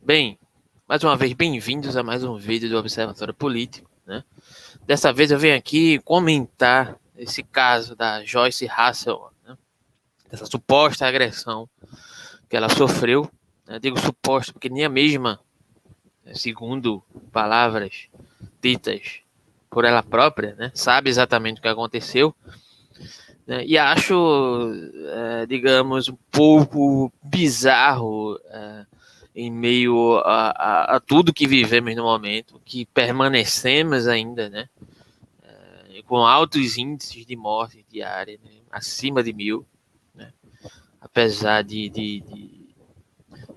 Bem, mais uma vez, bem-vindos a mais um vídeo do Observatório Político, né? Dessa vez eu venho aqui comentar esse caso da Joyce Hasselman, né? Essa suposta agressão que ela sofreu, né? Digo suposta porque nem a mesma, segundo palavras ditas por ela própria, né? Sabe exatamente o que aconteceu, né? E acho, digamos, um pouco bizarro, em meio a tudo que vivemos no momento, que permanecemos ainda, né, com altos índices de morte diária, né, acima de 1.000, né, apesar de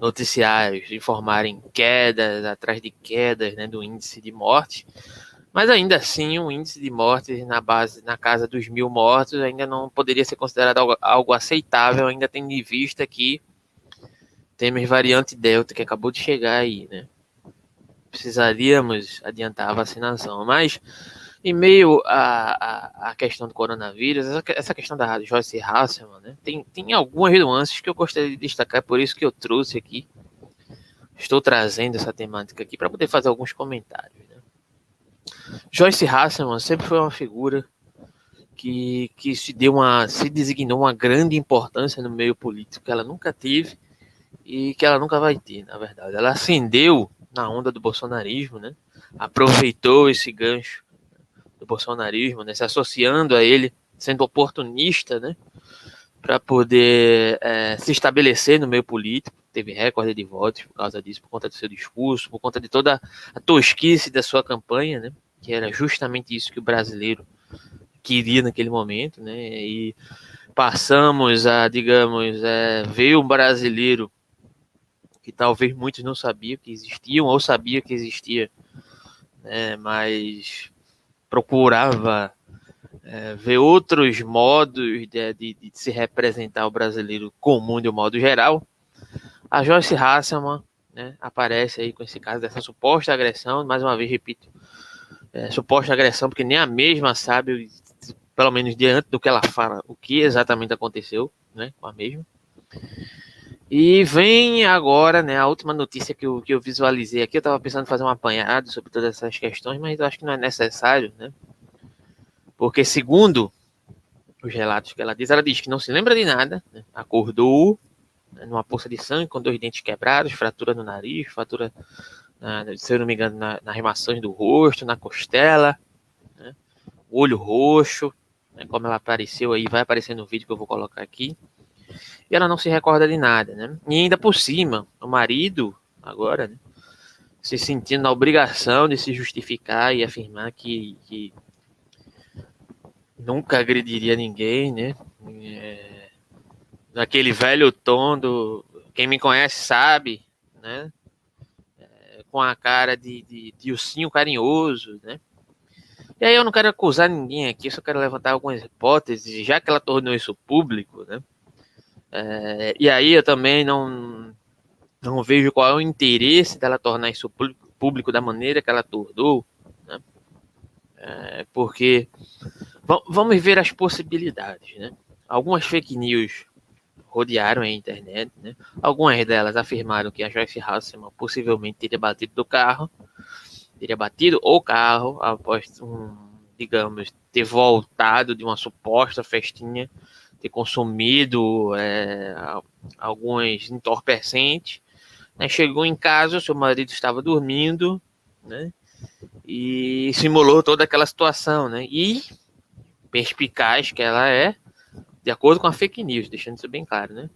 noticiários informarem quedas atrás de quedas, né, do índice de morte, mas ainda assim um índice de mortes na casa dos 1.000 mortos ainda não poderia ser considerado algo aceitável, ainda tendo em vista que temos variante Delta que acabou de chegar aí, né? Precisaríamos adiantar a vacinação, mas em meio à questão do coronavírus, essa questão da Joyce Hasselman, né, tem algumas nuances que eu gostaria de destacar, por isso que eu trouxe aqui, estou trazendo essa temática aqui para poder fazer alguns comentários. Né? Joyce Hasselman sempre foi uma figura que se designou uma grande importância no meio político que ela nunca teve e que ela nunca vai ter, na verdade. Ela ascendeu na onda do bolsonarismo, né? Aproveitou esse gancho do bolsonarismo, né? Se associando a ele, sendo oportunista, né? Para poder se estabelecer no meio político. Teve recorde de votos por causa disso, por conta do seu discurso, por conta de toda a tosquice da sua campanha, né? Que era justamente isso que o brasileiro queria naquele momento, né? E passamos a, digamos, ver um brasileiro que talvez muitos não sabiam que existiam ou sabiam que existia, né? Mas procurava ver outros modos de se representar o brasileiro comum de um modo geral. A Joyce Hasselman, né, aparece aí com esse caso dessa suposta agressão, mais uma vez repito, suposta agressão, porque nem a mesma sabe, pelo menos diante do que ela fala, o que exatamente aconteceu, né, com a mesma. E vem agora, né, a última notícia que eu visualizei aqui, eu estava pensando em fazer um apanhado sobre todas essas questões, mas eu acho que não é necessário, né, porque segundo os relatos que ela diz que não se lembra de nada, né, acordou, né, numa poça de sangue, com 2 dentes quebrados, fratura no nariz, fratura, se eu não me engano, nas maçãs do rosto, na costela, né, olho roxo, né, como ela apareceu aí, vai aparecer no vídeo que eu vou colocar aqui. E ela não se recorda de nada, né? E ainda por cima, o marido, agora, né, se sentindo na obrigação de se justificar e afirmar que nunca agrediria ninguém, né? Naquele velho tom do... Quem me conhece sabe, né? Com a cara de ursinho carinhoso, né? E aí eu não quero acusar ninguém aqui, só quero levantar algumas hipóteses, já que ela tornou isso público, né? E aí eu também não vejo qual é o interesse dela tornar isso público da maneira que ela tornou, né? Porque vamos ver as possibilidades, né? Algumas fake news rodearam a internet, né? Algumas delas afirmaram que a Joyce Hasselman possivelmente teria batido o carro após digamos, ter voltado de uma suposta festinha, ter consumido alguns entorpecentes, né? Chegou em casa, seu marido estava dormindo, né? E simulou toda aquela situação, né? E perspicaz que ela é, de acordo com a fake news, deixando isso bem claro, né?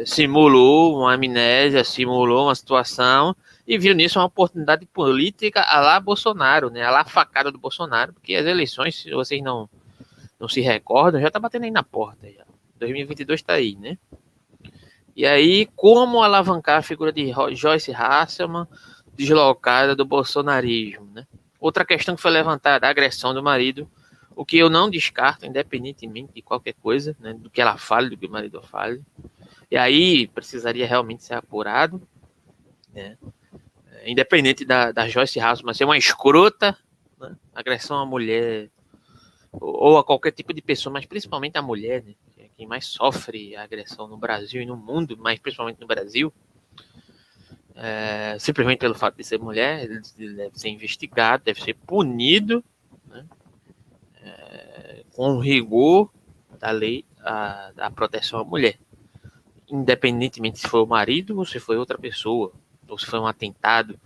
Simulou uma amnésia, simulou uma situação e viu nisso uma oportunidade política a lá Bolsonaro, né? A lá facada do Bolsonaro, porque as eleições, se vocês não se recordam, já tá batendo aí na porta. Já. 2022 tá aí, né? E aí, como alavancar a figura de Joyce Hasselman deslocada do bolsonarismo, né? Outra questão que foi levantada, a agressão do marido, o que eu não descarto, independentemente de qualquer coisa, né, do que ela fale, do que o marido fale. E aí precisaria realmente ser apurado, né? Independente da Joyce Hasselman ser uma escrota, né? Agressão à mulher ou a qualquer tipo de pessoa, mas principalmente a mulher, né? Que é quem mais sofre agressão no Brasil e no mundo, mas principalmente no Brasil. simplesmente pelo fato de ser mulher, ele deve ser investigado, deve ser punido, né, com rigor da lei da proteção à mulher, independentemente se foi o marido ou se foi outra pessoa, ou se foi um atentado.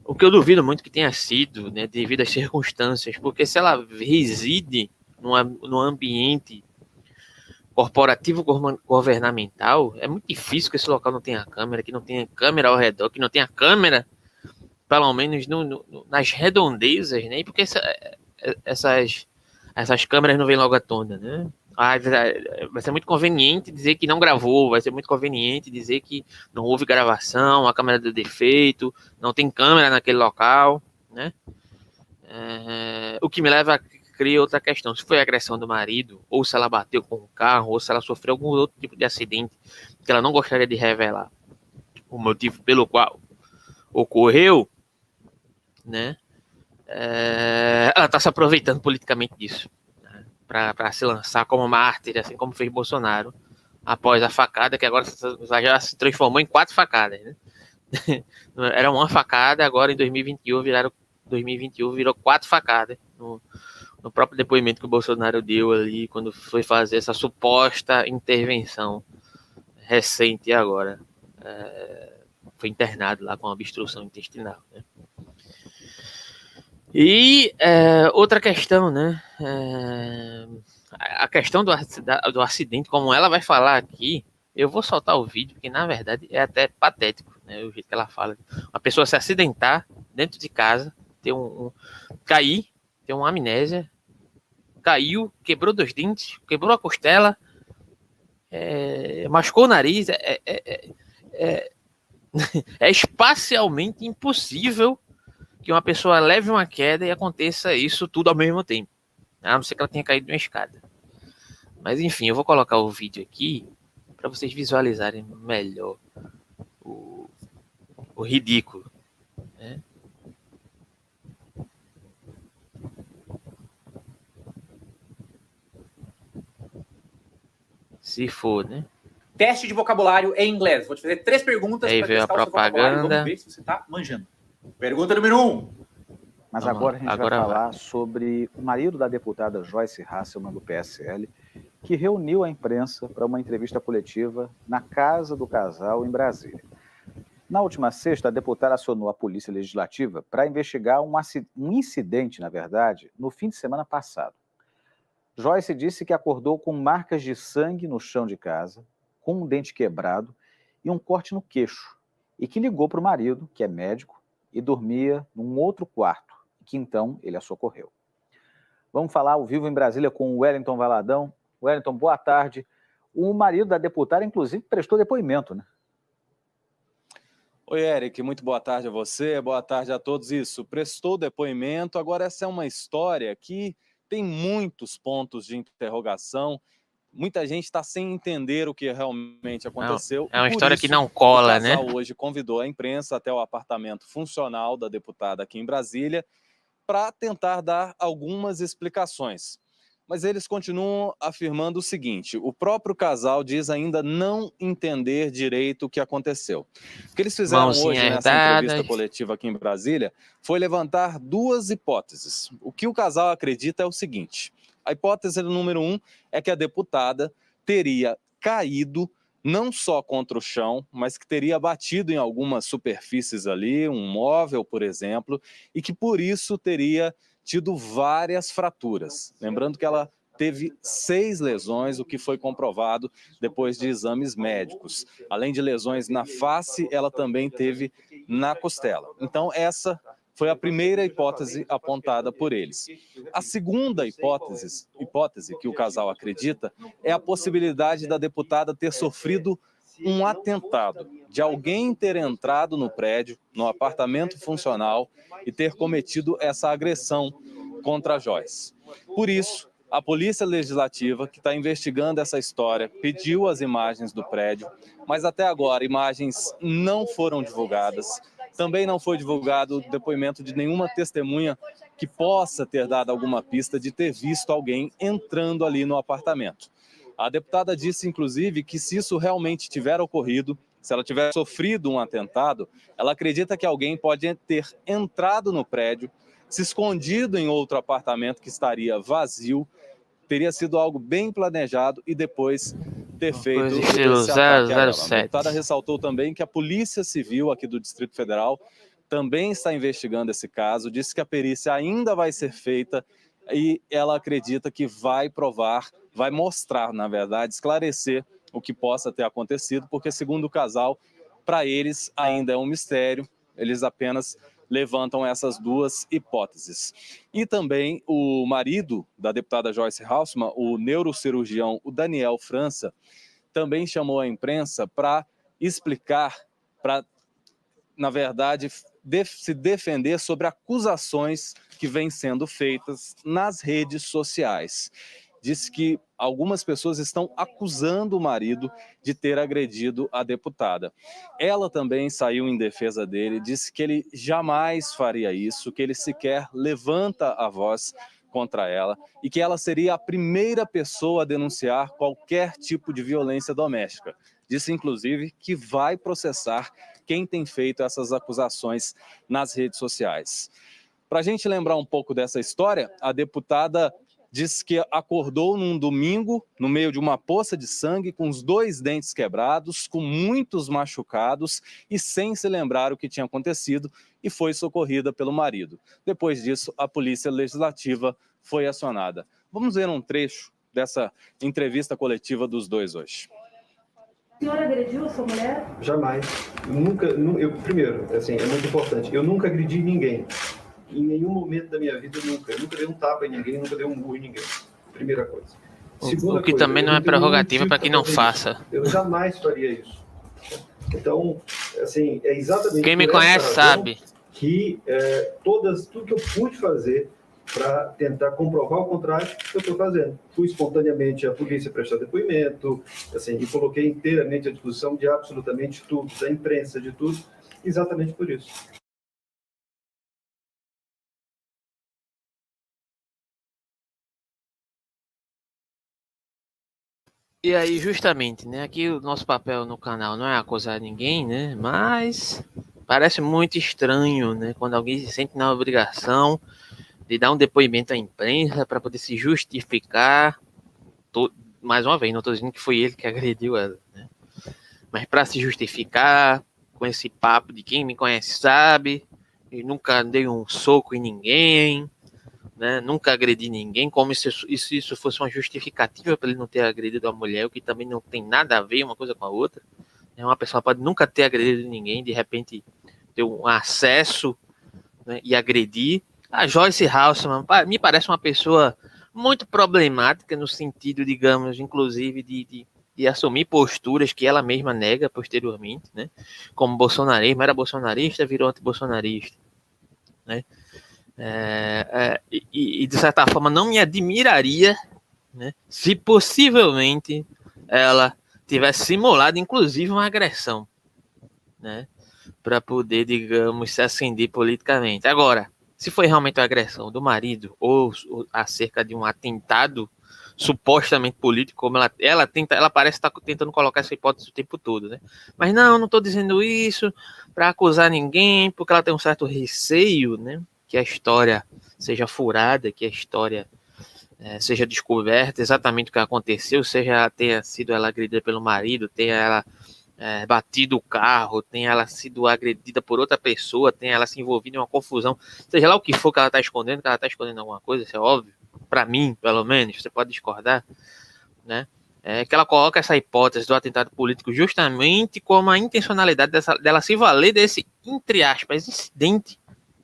O que eu duvido muito que tenha sido, né, devido às circunstâncias, porque se ela reside num ambiente corporativo governamental, é muito difícil que esse local não tenha câmera, que não tenha câmera ao redor, que não tenha câmera, pelo menos nas redondezas, né? Porque essas câmeras não vêm logo à tona, né? Vai ser muito conveniente dizer que não gravou, vai ser muito conveniente dizer que não houve gravação, a câmera deu defeito, não tem câmera naquele local, né? O que me leva a criar outra questão: se foi agressão do marido, ou se ela bateu com o carro, ou se ela sofreu algum outro tipo de acidente que ela não gostaria de revelar o motivo pelo qual ocorreu, né? Ela está se aproveitando politicamente disso, né, para se lançar como mártir, assim como fez Bolsonaro após a facada, que agora já se transformou em 4 facadas, né? Era uma facada, agora em 2021 virou 4 facadas no próprio depoimento que o Bolsonaro deu ali quando foi fazer essa suposta intervenção recente agora. Foi internado lá com obstrução intestinal, né? E outra questão, né? A questão do acidente, como ela vai falar aqui, eu vou soltar o vídeo, que na verdade é até patético, né? O jeito que ela fala. Uma pessoa se acidentar dentro de casa, cair, ter uma amnésia, caiu, quebrou 2 dentes, quebrou a costela, machucou o nariz, é espacialmente impossível que uma pessoa leve uma queda e aconteça isso tudo ao mesmo tempo, a não ser que ela tenha caído de uma escada. Mas enfim, eu vou colocar o vídeo aqui para vocês visualizarem melhor o ridículo, né? Se for, né? Teste de vocabulário em inglês. Vou te fazer 3 perguntas para testar o seu vocabulário. Vamos ver se você está manjando. Pergunta número 1. Mas agora a gente vai falar sobre o marido da deputada Joyce Hasselmann, do PSL, que reuniu a imprensa para uma entrevista coletiva na casa do casal em Brasília. Na última sexta, a deputada acionou a Polícia Legislativa para investigar um incidente, na verdade, no fim de semana passado. Joyce disse que acordou com marcas de sangue no chão de casa, com um dente quebrado e um corte no queixo, e que ligou para o marido, que é médico, e dormia num outro quarto, que então ele a socorreu. Vamos falar ao vivo em Brasília com o Wellington Valadão. Wellington, boa tarde. O marido da deputada, inclusive, prestou depoimento, né? Oi, Eric, muito boa tarde a você, boa tarde a todos. Isso, prestou depoimento. Agora, essa é uma história que tem muitos pontos de interrogação. Muita gente está sem entender o que realmente aconteceu. É uma história que não cola, né? O casal hoje convidou a imprensa até o apartamento funcional da deputada aqui em Brasília para tentar dar algumas explicações. Mas eles continuam afirmando o seguinte: o próprio casal diz ainda não entender direito o que aconteceu. O que eles fizeram hoje nessa entrevista coletiva aqui em Brasília foi levantar 2 hipóteses. O que o casal acredita é o seguinte: a hipótese número 1 é que a deputada teria caído não só contra o chão, mas que teria batido em algumas superfícies ali, um móvel, por exemplo, e que por isso teria tido várias fraturas. Lembrando que ela teve 6 lesões, o que foi comprovado depois de exames médicos. Além de lesões na face, ela também teve na costela. Então, essa foi a primeira hipótese apontada por eles. A segunda hipótese que o casal acredita é a possibilidade da deputada ter sofrido um atentado, de alguém ter entrado no prédio, no apartamento funcional, e ter cometido essa agressão contra a Joyce. Por isso, a Polícia Legislativa, que está investigando essa história, pediu as imagens do prédio, mas até agora imagens não foram divulgadas. Também não foi divulgado o depoimento de nenhuma testemunha que possa ter dado alguma pista de ter visto alguém entrando ali no apartamento. A deputada disse, inclusive, que se isso realmente tiver ocorrido, se ela tiver sofrido um atentado, ela acredita que alguém pode ter entrado no prédio, se escondido em outro apartamento que estaria vazio, teria sido algo bem planejado e depois ter feito esse ataque a ela. A deputada ressaltou também que a Polícia Civil aqui do Distrito Federal também está investigando esse caso, disse que a perícia ainda vai ser feita e ela acredita que vai provar, vai mostrar, na verdade, esclarecer o que possa ter acontecido, porque, segundo o casal, para eles ainda é um mistério, eles apenas levantam essas duas hipóteses. E também o marido da deputada Joyce Hasselmann, o neurocirurgião, o Daniel França, também chamou a imprensa para explicar, para, na verdade, se defender sobre acusações que vêm sendo feitas nas redes sociais. Disse que algumas pessoas estão acusando o marido de ter agredido a deputada. Ela também saiu em defesa dele, disse que ele jamais faria isso, que ele sequer levanta a voz contra ela e que ela seria a primeira pessoa a denunciar qualquer tipo de violência doméstica. Disse, inclusive, que vai processar quem tem feito essas acusações nas redes sociais. Para a gente lembrar um pouco dessa história, a deputada diz que acordou num domingo, no meio de uma poça de sangue, com os 2 dentes quebrados, com muitos machucados e sem se lembrar o que tinha acontecido, e foi socorrida pelo marido. Depois disso, a Polícia Legislativa foi acionada. Vamos ver um trecho dessa entrevista coletiva dos dois hoje. O senhor agrediu a sua mulher? Jamais. Primeiro, assim, é muito importante, eu nunca agredi ninguém. Em nenhum momento da minha vida, nunca. Eu nunca dei um tapa em ninguém, nunca dei um murro em ninguém. Primeira coisa. O que também não é prerrogativa para quem não faça. Eu jamais faria isso. Então, assim, é exatamente... Quem me conhece sabe. Que tudo que eu pude fazer para tentar comprovar o contrário, eu estou fazendo. Fui espontaneamente à polícia prestar depoimento, assim, e coloquei inteiramente à disposição de absolutamente tudo, da imprensa, de tudo, exatamente por isso. E aí, justamente, né? Aqui o nosso papel no canal não é acusar ninguém, né? Mas parece muito estranho, né? Quando alguém se sente na obrigação de dar um depoimento à imprensa para poder se justificar. Mais uma vez, não estou dizendo que foi ele que agrediu ela, né? Mas para se justificar com esse papo de quem me conhece sabe, eu nunca dei um soco em ninguém, né? Nunca agredi ninguém, como se isso fosse uma justificativa para ele não ter agredido a mulher, o que também não tem nada a ver uma coisa com a outra. Uma pessoa pode nunca ter agredido ninguém, de repente ter um acesso, né, e agredir. A Joyce Hasselmann me parece uma pessoa muito problemática no sentido, digamos, inclusive de assumir posturas que ela mesma nega posteriormente, né? Como bolsonarismo, era bolsonarista, virou antibolsonarista, né? E de certa forma não me admiraria, né, se possivelmente ela tivesse simulado inclusive uma agressão, né, para poder, digamos, se ascender politicamente. Agora, se foi realmente a agressão do marido ou acerca de um atentado supostamente político, como ela parece estar tentando colocar essa hipótese o tempo todo, né? Mas não estou dizendo isso para acusar ninguém, porque ela tem um certo receio, né, que a história seja furada, que a história seja descoberta exatamente o que aconteceu, seja tenha sido ela agredida pelo marido, tenha ela batido o carro, tenha ela sido agredida por outra pessoa, tenha ela se envolvido em uma confusão, seja lá o que for que ela está escondendo, alguma coisa, isso é óbvio, para mim, pelo menos, você pode discordar, né? Que ela coloca essa hipótese do atentado político justamente como a intencionalidade dela se valer desse, entre aspas, incidente,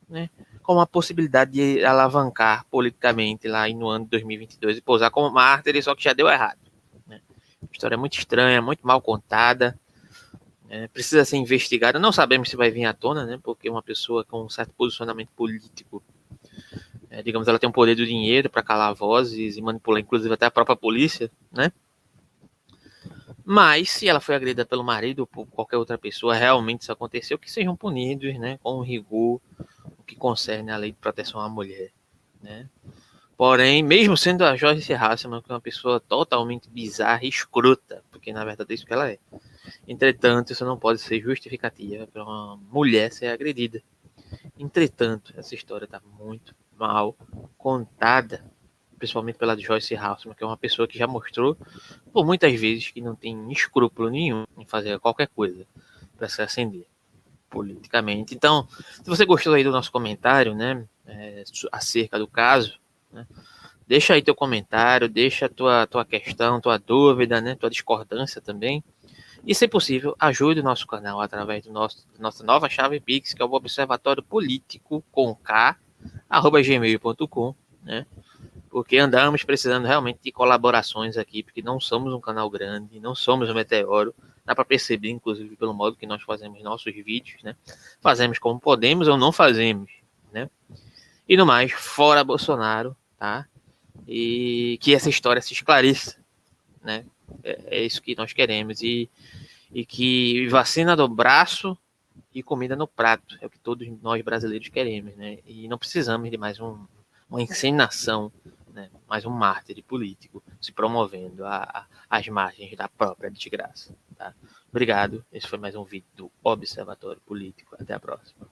né, como a possibilidade de alavancar politicamente lá no ano de 2022 e pousar como mártir, só que já deu errado, né? A história é muito estranha, muito mal contada, precisa ser investigada. Não sabemos se vai vir à tona, né, porque uma pessoa com um certo posicionamento político, digamos, ela tem um poder do dinheiro para calar vozes e manipular, inclusive, até a própria polícia, né? Mas, se ela foi agredida pelo marido ou por qualquer outra pessoa, realmente isso aconteceu, que sejam punidos, né, com rigor, o que concerne a lei de proteção à mulher, né? Porém, mesmo sendo a Joyce Hasselmann, que é uma pessoa totalmente bizarra e escrota, porque na verdade é isso que ela é, Entretanto, isso não pode ser justificativa para uma mulher ser agredida. Entretanto, essa história está muito mal contada, principalmente pela Joyce Hasselman, que é uma pessoa que já mostrou por muitas vezes que não tem escrúpulo nenhum em fazer qualquer coisa para se ascender politicamente. Então, se você gostou aí do nosso comentário, né, acerca do caso, né, deixa aí teu comentário, deixa tua questão, tua dúvida, né, tua discordância também. E, se possível, ajude o nosso canal através da nossa nova chave Pix, que é o Observatório Político com K, @gmail.com, né? Porque andamos precisando realmente de colaborações aqui, porque não somos um canal grande, não somos um meteoro. Dá para perceber, inclusive, pelo modo que nós fazemos nossos vídeos, né? Fazemos como podemos ou não fazemos, né? E no mais, fora Bolsonaro, tá? E que essa história se esclareça, né? É isso que nós queremos. E que vacina do braço e comida no prato. É o que todos nós brasileiros queremos, né? E não precisamos de mais uma encenação, né? Mais um mártir político se promovendo às margens da própria desgraça. Tá? Obrigado. Esse foi mais um vídeo do Observatório Político. Até a próxima.